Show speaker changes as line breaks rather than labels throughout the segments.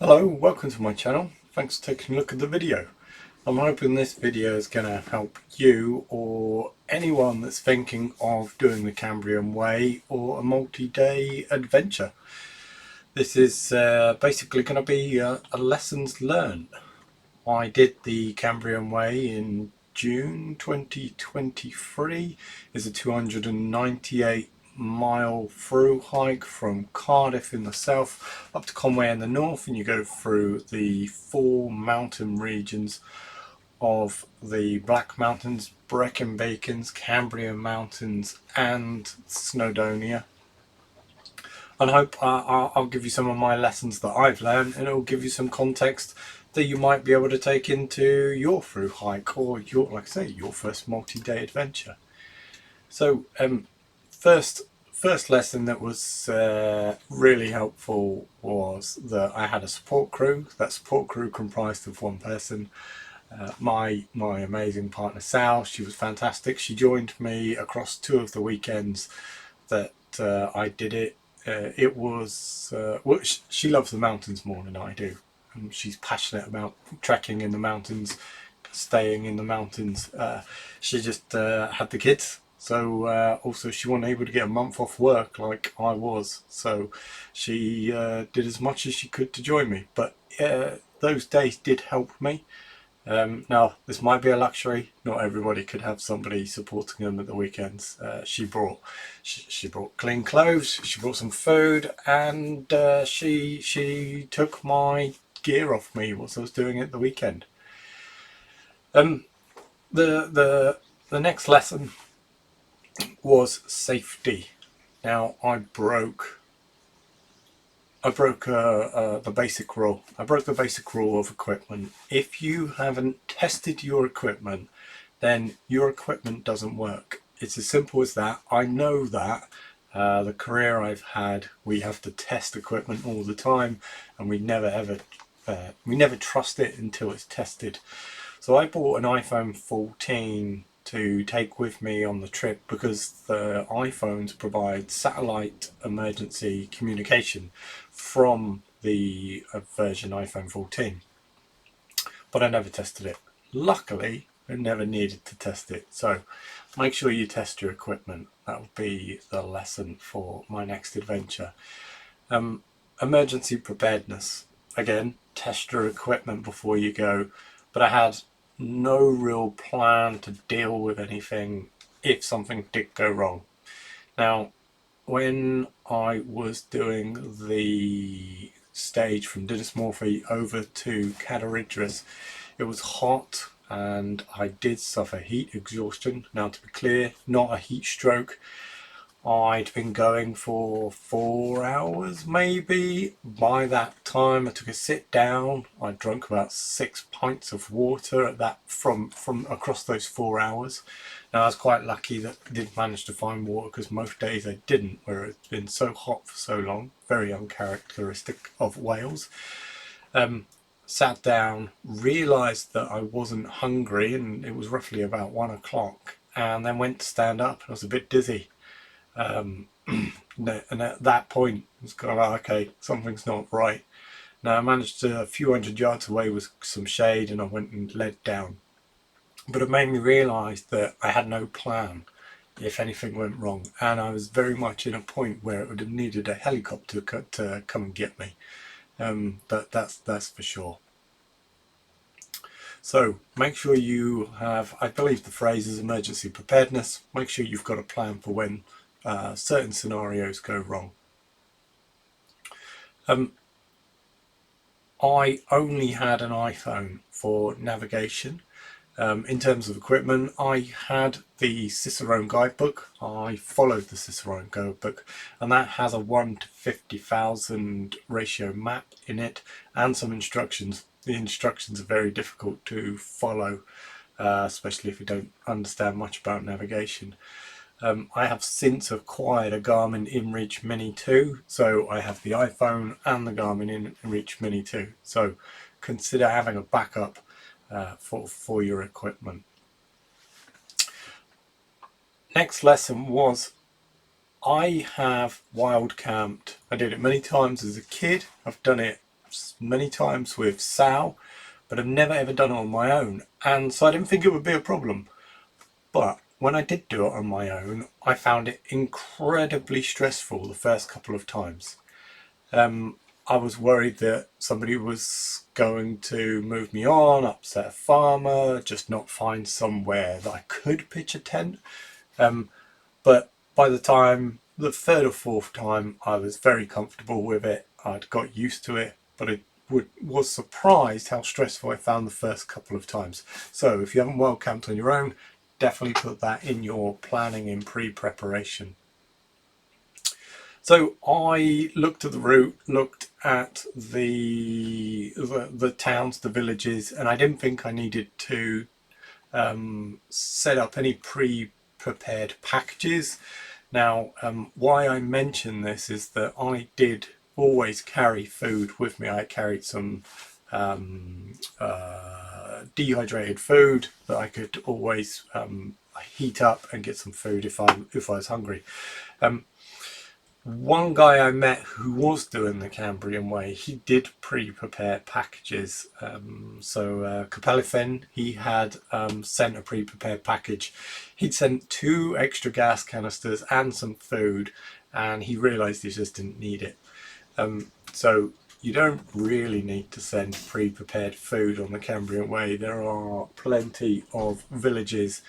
Hello, welcome to my channel. Thanks for taking a look at the video. I'm hoping this video is going to help you or anyone that's thinking of doing the Cambrian Way or a multi-day adventure. This is basically going to be a lessons learned. I did the Cambrian Way in June 2023. It's a 298-mile through hike from Cardiff in the south up to Conway in the north, and you go through the 4 mountain regions of the Black Mountains, Brecon Beacons, Cambrian Mountains and Snowdonia. And I hope I'll give you some of my lessons that I've learned, and it'll give you some context that you might be able to take into your through hike or your, like I say, your first multi-day adventure. So first lesson that was really helpful was that I had a support crew. That support crew comprised of one person, my amazing partner Sal. She was fantastic. She joined me across 2 of the weekends that I did it. It was well, she loves the mountains more than I do. She's passionate about trekking in the mountains, staying in the mountains. She just had the kids, so also she wasn't able to get a month off work like I was, so she did as much as she could to join me. But those days did help me. Now, this might be a luxury. Not everybody could have somebody supporting them at the weekends. She brought clean clothes. She brought some food, and she took my gear off me whilst I was doing it the weekend. The next lesson was safety. Now, I broke the basic rule. I broke the basic rule of equipment. If you haven't tested your equipment, then your equipment doesn't work. It's as simple as that. I know that. The career I've had, we have to test equipment all the time, and we never trust it until it's tested. So I bought an iPhone 14 to take with me on the trip because the iPhones provide satellite emergency communication from the version iPhone 14. But I never tested it. Luckily, I never needed to test it. So make sure you test your equipment. That will be the lesson for my next adventure. Emergency preparedness. Again, test your equipment before you go. But I had no real plan to deal with anything if something did go wrong. Now, when I was doing the stage from Didymusmorphy over to Cadaridris, it was hot and I did suffer heat exhaustion. Now, to be clear, not a heat stroke. I'd been going for 4 hours maybe. By that time I took a sit down. I drank about 6 pints of water at that from across those 4 hours. Now I was quite lucky that I did manage to find water, because most days I didn't, where it's been so hot for so long. Very uncharacteristic of Wales. Sat down, realised that I wasn't hungry, and it was roughly about 1 o'clock, and then went to stand up and I was a bit dizzy. And at that point it's kind of like, okay, something's not right. Now I managed to, a few hundred yards away was some shade, and I went and led down, but it made me realise that I had no plan if anything went wrong, and I was very much in a point where it would have needed a helicopter to come and get me. But that's for sure. So make sure you have, I believe the phrase is emergency preparedness. Make sure you've got a plan for when certain scenarios go wrong. I only had an iPhone for navigation. In terms of equipment, I had the Cicerone guidebook. I followed the Cicerone guidebook, and that has a 1 to 50,000 ratio map in it and some instructions. The instructions are very difficult to follow, especially if you don't understand much about navigation. I have since acquired a Garmin InReach Mini 2, so I have the iPhone and the Garmin InReach Mini 2. So consider having a backup for your equipment. Next lesson was, I have wild camped. I did it many times as a kid. I've done it many times with Sal, but I've never ever done it on my own, and so I didn't think it would be a problem. But when I did do it on my own, I found it incredibly stressful the first couple of times. I was worried that somebody was going to move me on, upset a farmer, just not find somewhere that I could pitch a tent. But by the time, the third or fourth time, I was very comfortable with it. I'd got used to it, but I was surprised how stressful I found the first couple of times. So if you haven't wild camped on your own, definitely put that in your planning in pre-preparation. So I looked at the route, looked at the towns, the villages, and I didn't think I needed to set up any pre-prepared packages. Now, why I mention this is that I did always carry food with me. I carried some dehydrated food that I could always heat up and get some food if I was hungry. One guy I met who was doing the Cambrian Way, he did pre-prepare packages. Capelli, he had sent a pre-prepared package. He'd sent 2 extra gas canisters and some food, and he realised he just didn't need it. So you don't really need to send pre-prepared food on the Cambrian Way. There are plenty of villages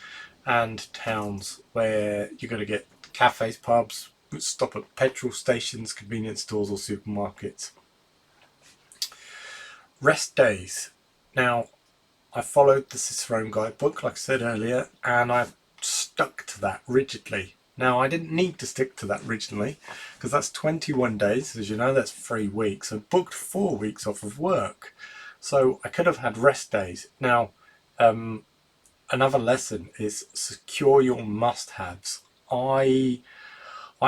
and towns where you're going to get cafes, pubs, stop at petrol stations, convenience stores or supermarkets. Rest days. Now, I followed the Cicerone guidebook, like I said earlier, and I've stuck to that rigidly. Now, I didn't need to stick to that rigidly because that's 21 days. As you know, that's 3 weeks. I booked 4 weeks off of work. So I could have had rest days. Now, another lesson is secure your must-haves. I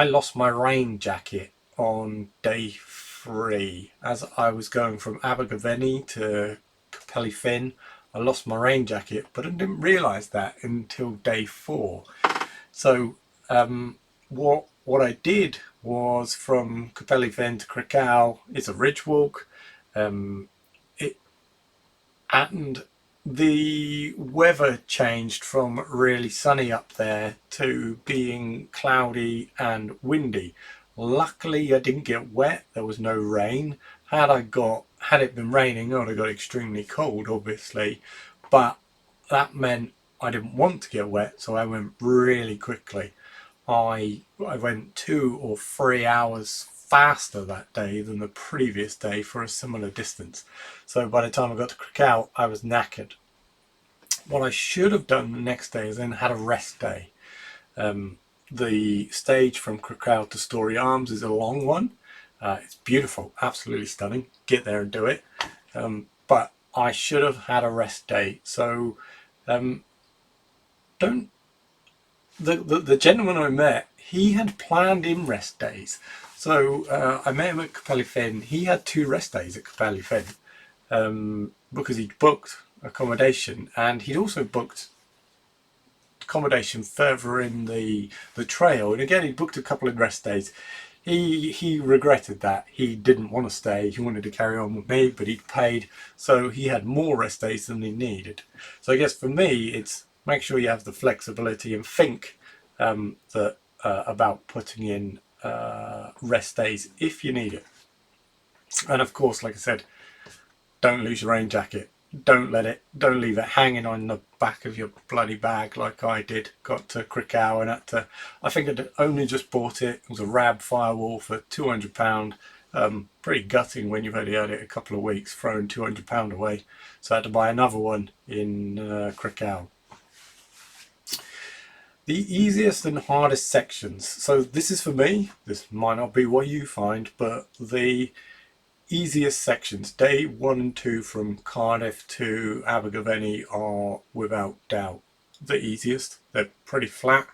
lost my rain jacket on day 3 as I was going from Abergavenny to Capelli. I lost my rain jacket, but I didn't realise that until day 4. So what I did was from Capelli to Cricau, it's a ridge walk, and the weather changed from really sunny up there to being cloudy and windy. Luckily I didn't get wet, there was no rain. Had it been raining, I would have got extremely cold, obviously, but that meant I didn't want to get wet, so I went really quickly. I went 2 or 3 hours faster that day than the previous day for a similar distance. So by the time I got to Cricau, I was knackered. What I should have done the next day is then had a rest day. The stage from Cricau to Story Arms is a long one. It's beautiful, absolutely stunning. Get there and do it. But I should have had a rest day. So the gentleman I met, he had planned in rest days. So I met him at Capelli. He had 2 rest days at Capelli because he'd booked accommodation, and he'd also booked accommodation further in the trail, and again he'd booked a couple of rest days. He regretted that. He didn't want to stay, he wanted to carry on with me, but he'd paid, so he had more rest days than he needed. So I guess for me it's make sure you have the flexibility and think about putting in rest days if you need it. And of course, like I said, don't lose your rain jacket. Don't leave it hanging on the back of your bloody bag like I did. Got to Cricau and I think I'd only just bought it. It was a Rab firewall for £200. Pretty gutting when you've only had it a couple of weeks, throwing £200 away. So I had to buy another one in Cricau. The easiest and hardest sections. So this is for me. This might not be what you find, but the easiest sections, day 1 and 2 from Cardiff to Abergavenny, are without doubt the easiest. They're pretty flat.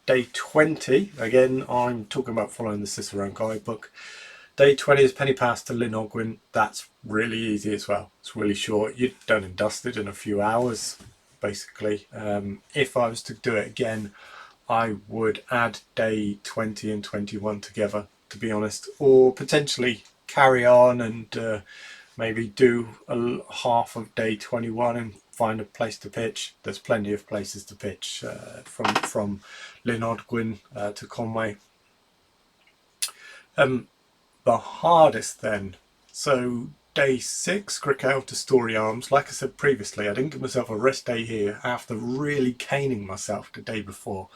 Day 20, again I'm talking about following the Cicerone guidebook. Day 20 is Penny Pass to Llyn Ogwen. That's really easy as well. It's really short. You're done and dusted in a few hours basically. If I was to do it again, I would add day 20 and 21 together, to be honest, or potentially carry on and maybe do half of day 21 and find a place to pitch. There's plenty of places to pitch from Llyn to Conway. The hardest then, so day 6, Crickale to Story Arms. Like I said previously, I didn't give myself a rest day here after really caning myself the day before.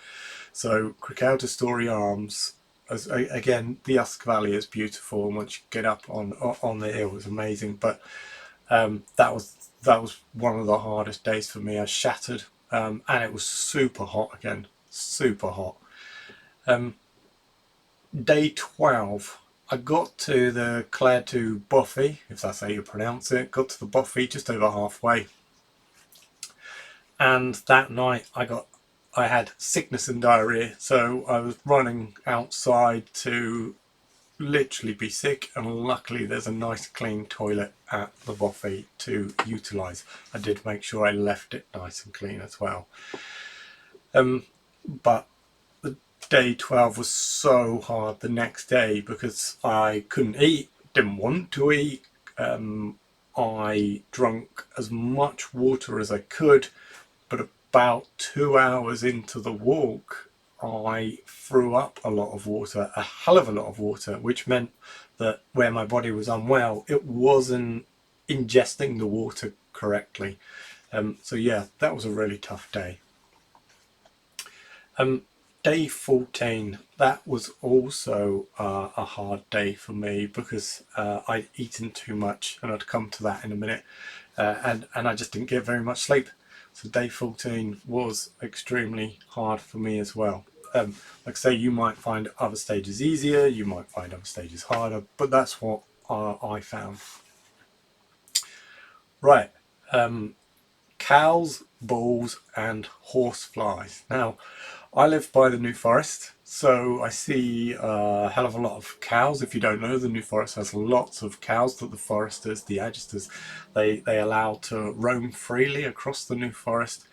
So Crickale to Story Arms, again, the Usk Valley is beautiful, and once you get up on the hill, it's amazing. But that was one of the hardest days for me. I shattered, and it was super hot again, super hot. Day 12, I got to the Clare to Buffy, if that's how you pronounce it. Got to the Buffy just over halfway, and that night I had sickness and diarrhea, so I was running outside to literally be sick, and luckily there's a nice clean toilet at the Buffy to utilise. I did make sure I left it nice and clean as well. But the day 12 was so hard the next day because I couldn't eat, didn't want to eat. I drank as much water as I could, but about 2 hours into the walk I threw up a lot of water, a hell of a lot of water, which meant that where my body was unwell, it wasn't ingesting the water correctly. So yeah, that was a really tough day. Day 14, that was also a hard day for me because I'd eaten too much, and I'd come to that in a minute, and I just didn't get very much sleep. So day 14 was extremely hard for me as well. Like I say, you might find other stages easier, you might find other stages harder, but that's what I found. Right, cows, bulls and horse flies. Now, I live by the New Forest, so I see a hell of a lot of cows. If you don't know, the New Forest has lots of cows that the foresters, the agisters, they allow to roam freely across the New Forest.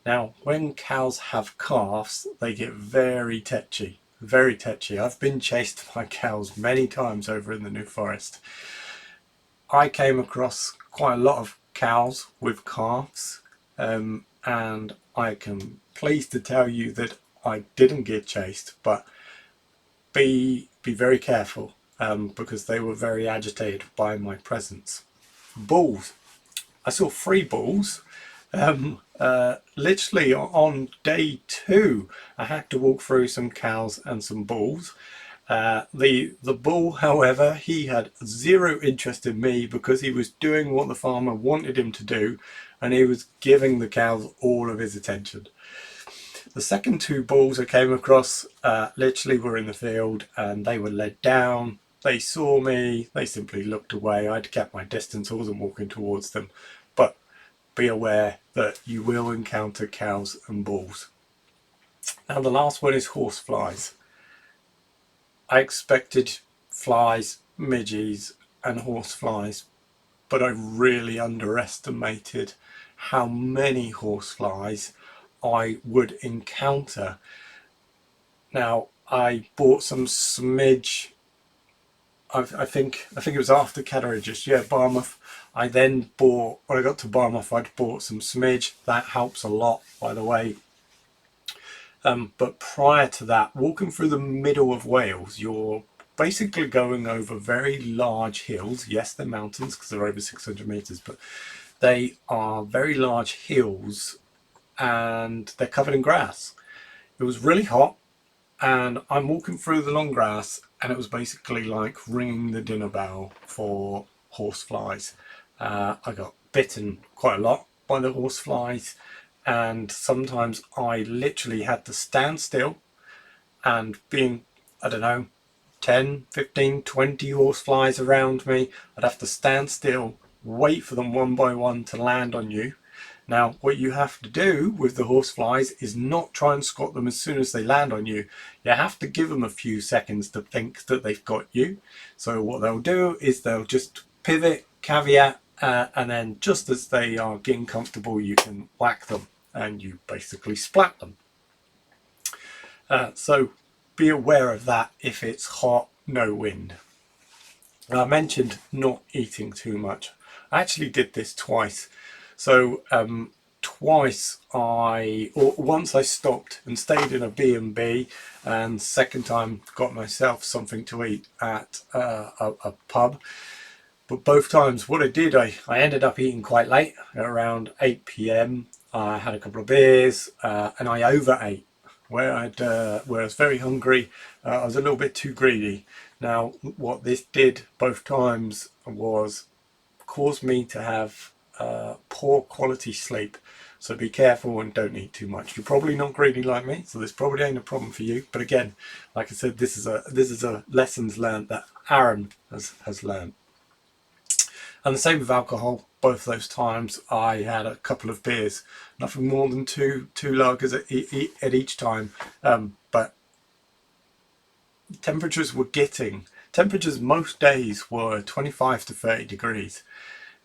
Now, when cows have calves, they get very tetchy, very tetchy. I've been chased by cows many times over in the New Forest. I came across quite a lot of cows with calves, and I can pleased to tell you that I didn't get chased, but be very careful because they were very agitated by my presence. Bulls. I saw 3 bulls. Literally on day 2, I had to walk through some cows and some bulls. The bull, however, he had zero interest in me because he was doing what the farmer wanted him to do, and he was giving the cows all of his attention. The second 2 bulls I came across literally were in the field, and they were led down. They saw me, they simply looked away. I'd kept my distance, I wasn't walking towards them. But be aware that you will encounter cows and bulls. Now the last one is horse flies. I expected flies, midges and horse flies, but I really underestimated how many horse flies I would encounter. Now I bought some smidge. I think it was after Catteridge's, yeah, Barmouth. I then bought, when I got to Barmouth, I'd bought some smidge. That helps a lot, by the way. But prior to that, walking through the middle of Wales, you're basically going over very large hills. Yes, they're mountains because they're over 600 metres, but they are very large hills and they're covered in grass. It was really hot, and I'm walking through the long grass, and it was basically like ringing the dinner bell for horse flies. I got bitten quite a lot by the horse flies, and sometimes I literally had to stand still, and being, I don't know, 10, 15, 20 horse flies around me, I'd have to stand still, wait for them one by one to land on you. Now, what you have to do with the horse flies is not try and squat them as soon as they land on you. You have to give them a few seconds to think that they've got you. So what they'll do is they'll just pivot, caveat, and then just as they are getting comfortable, you can whack them and you basically splat them. So be aware of that if it's hot, no wind. I mentioned not eating too much. I actually did this twice. So once I stopped and stayed in a B&B, and second time got myself something to eat at a pub. But both times what I did, I ended up eating quite late, around 8 p.m. I had a couple of beers and I overate. Where I was very hungry, I was a little bit too greedy. Now, what this did both times was cause me to have poor quality sleep. So be careful and don't eat too much. You're probably not greedy like me, so this probably ain't a problem for you. But again, like I said, this is a lessons learned that Aaron has learned. And the same with alcohol. Both those times I had a couple of beers, nothing more than two lagers at each time. But temperatures most days were 25 to 30 degrees.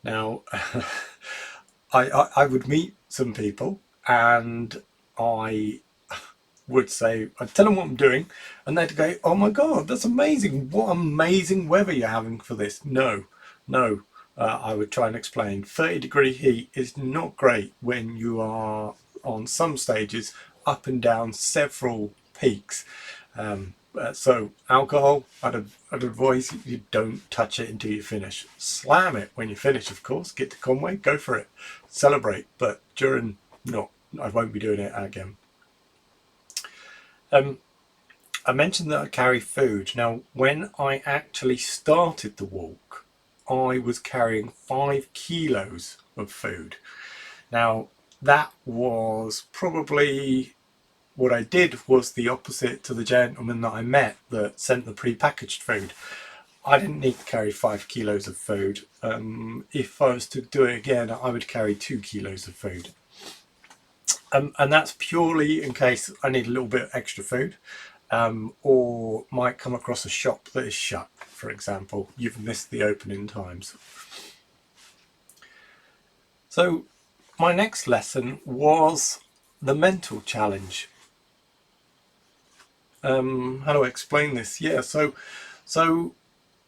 Now, I would meet some people and I would say, I'd tell them what I'm doing, and they'd go, "Oh my God, that's amazing. What amazing weather you're having for this." No, no. I would try and explain 30-degree heat is not great when you are on some stages up and down several peaks. So alcohol, I'd advise you don't touch it until you finish. Slam it when you finish, of course. Get to Conway, go for it, celebrate. But during, no, I won't be doing it again. I mentioned that I carry food. Now, when I actually started the walk, I was carrying 5 kilos of food. Now, that was probably what I did was the opposite to the gentleman that I met that sent the pre-packaged food. I didn't need to carry 5 kilos of food. If I was to do it again, I would carry 2 kilos of food. And that's purely in case I need a little bit of extra food. Or might come across a shop that is shut, for example. You've missed the opening times. So my next lesson was the mental challenge. How do I explain this? Yeah, so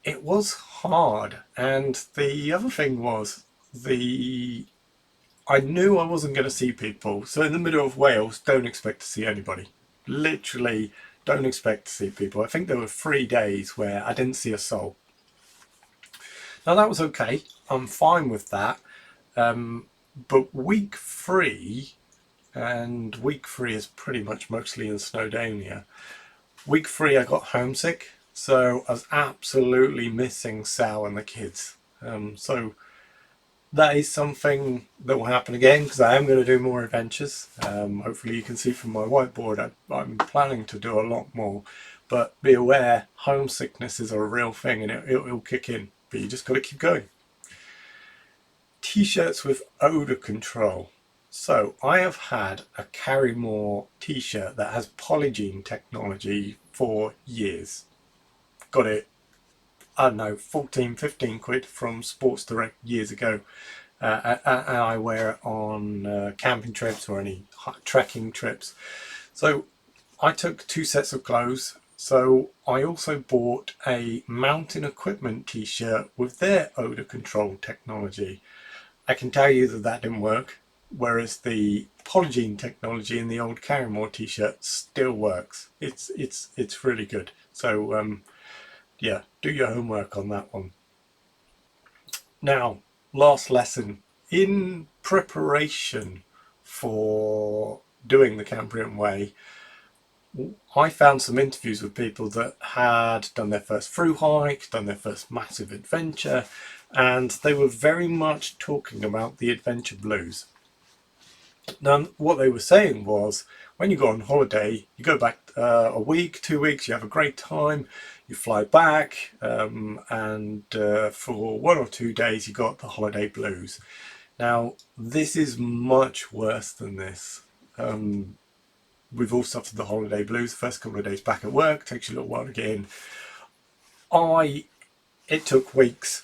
it was hard, and the other thing was I knew I wasn't going to see people. So in the middle of Wales, don't expect to see anybody. Literally, don't expect to see people. I think there were 3 days where I didn't see a soul. Now that was okay. I'm fine with that. But week 3, and week 3 is pretty much mostly in Snowdonia. Week 3 I got homesick, so I was absolutely missing Sal and the kids. So that is something that will happen again, because I am going to do more adventures. Hopefully you can see from my whiteboard I'm planning to do a lot more, but be aware homesickness is a real thing and it'll kick in, but you just got to keep going. T-shirts with odour control. So I have had a Carrymore t-shirt that has polygene technology for years. Got it, I don't know, 14, 15 quid from Sports Direct years ago. And I wear it on camping trips or any trekking trips. So I took 2 sets of clothes. So I also bought a mountain equipment t-shirt with their odour control technology. I can tell you that didn't work, whereas the polygene technology in the old Carrymore t-shirt still works. It's really good. So yeah, do your homework on that one. Now, last lesson. In preparation for doing the Cambrian Way, I found some interviews with people that had done their first thru-hike, done their first massive adventure, and they were very much talking about the adventure blues. Now, what they were saying was, when you go on holiday, you go back a week, 2 weeks, you have a great time, you fly back, and for 1 or 2 days you got the holiday blues. Now, this is much worse than this. We've all suffered the holiday blues. The first couple of days back at work takes you a little while to get in. It took weeks.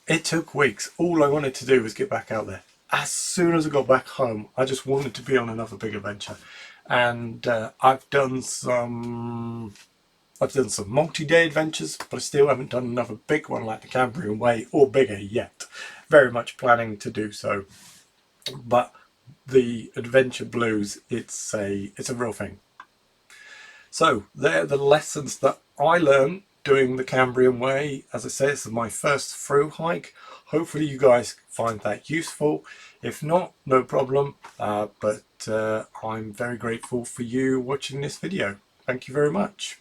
It took weeks. All I wanted to do was get back out there. As soon as I got back home, I just wanted to be on another big adventure. And I've done some I've done some multi-day adventures, but I still haven't done another big one like the Cambrian Way or bigger yet. Very much planning to do so. But the adventure blues, it's a real thing. So they're the lessons that I learned doing the Cambrian Way. As I say, this is my first through hike. Hopefully you guys find that useful. If not, no problem. But I'm very grateful for you watching this video. Thank you very much.